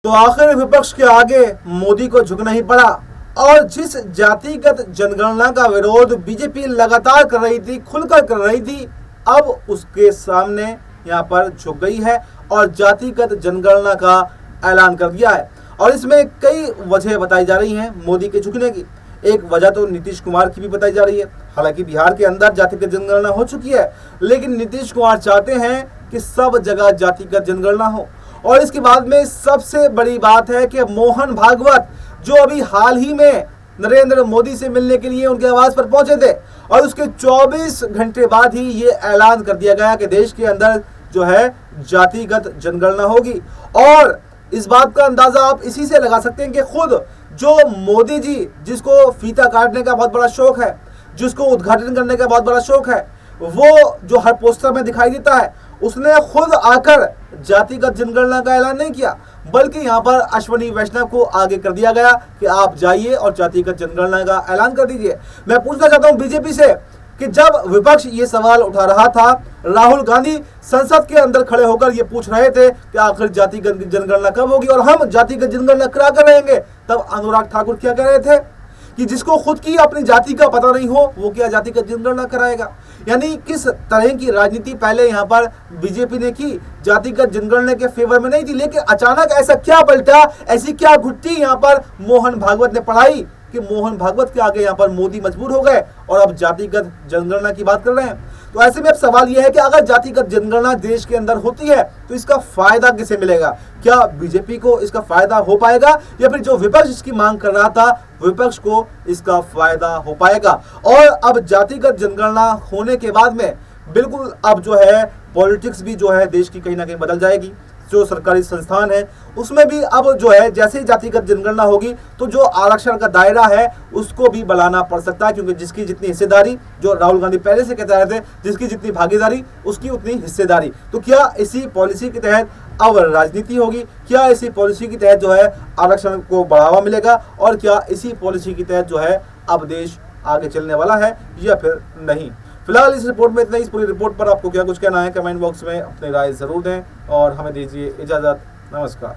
तो आखिर विपक्ष के आगे मोदी को झुकना ही पड़ा और जिस जातिगत जनगणना का विरोध बीजेपी लगातार कर रही थी, खुलकर कर रही थी, अब उसके सामने यहाँ पर झुक गई है और जातिगत जनगणना का ऐलान कर दिया है। और इसमें कई वजह बताई जा रही हैं मोदी के झुकने की। एक वजह तो नीतीश कुमार की भी बताई जा रही है। हालांकि बिहार के अंदर जातिगत जनगणना हो चुकी है, लेकिन नीतीश कुमार चाहते हैं कि सब जगह जातिगत जनगणना हो। और इसके बाद में सबसे बड़ी बात है कि मोहन भागवत, जो अभी हाल ही में नरेंद्र मोदी से मिलने के लिए उनके आवास पर पहुंचे थे, और उसके 24 घंटे बाद ही ये ऐलान कर दिया गया कि देश के अंदर जो है जातिगत जनगणना होगी। और इस बात का अंदाजा आप इसी से लगा सकते हैं कि खुद जो मोदी जी, जिसको फीता काटने का बहुत बड़ा शौक है, जिसको उद्घाटन करने का बहुत बड़ा शौक है, वो जो हर पोस्टर में दिखाई देता है, उसने खुद आकर जातिगत जनगणना का ऐलान नहीं किया, बल्कि यहाँ पर अश्विनी वैष्णव को आगे कर दिया गया कि आप जाइए और जातिगत जनगणना का ऐलान कर दीजिए। मैं पूछना चाहता हूँ बीजेपी से कि जब विपक्ष ये सवाल उठा रहा था, राहुल गांधी संसद के अंदर खड़े होकर ये पूछ रहे थे कि आखिर जातिगत जनगणना कब होगी और हम जातिगत जनगणना करा कर रहेंगे, तब अनुराग ठाकुर क्या कह रहे थे कि जिसको खुद की अपनी जाति का पता नहीं हो वो क्या जातिगत जनगणना कराएगा। यानी किस तरह की राजनीति पहले यहाँ पर बीजेपी ने की, जातिगत जनगणना के फेवर में नहीं थी, लेकिन अचानक ऐसा क्या पलटा, ऐसी क्या घुट्टी यहाँ पर मोहन भागवत ने पढ़ाई कि मोहन भागवत के आगे यहाँ पर मोदी मजबूर हो गए और अब जातिगत जनगणना की बात कर रहे हैं। तो ऐसे में अब सवाल यह है कि अगर जातिगत जनगणना देश के अंदर होती है तो इसका फायदा किसे मिलेगा? क्या बीजेपी को इसका फायदा हो पाएगा या फिर जो विपक्ष इसकी मांग कर रहा था, विपक्ष को इसका फायदा हो पाएगा? और अब जातिगत जनगणना होने के बाद में बिल्कुल अब जो है पॉलिटिक्स भी जो है देश की कहीं ना कहीं बदल जाएगी। जो सरकारी संस्थान है उसमें भी अब जो है जैसे ही जातिगत जनगणना होगी तो जो आरक्षण का दायरा है उसको भी बढ़ाना पड़ सकता है, क्योंकि जिसकी जितनी हिस्सेदारी, जो राहुल गांधी पहले से कहते रहे थे, जिसकी जितनी भागीदारी उसकी उतनी हिस्सेदारी। तो क्या इसी पॉलिसी के तहत अब राजनीति होगी? क्या इसी पॉलिसी के तहत जो है आरक्षण को बढ़ावा मिलेगा? और क्या इसी पॉलिसी के तहत जो है अब देश आगे चलने वाला है या फिर नहीं? फिलहाल इस रिपोर्ट में इतना ही। इस पूरी रिपोर्ट पर आपको क्या कुछ कहना है, कमेंट बॉक्स में अपनी राय जरूर दें और हमें दीजिए इजाजत। नमस्कार।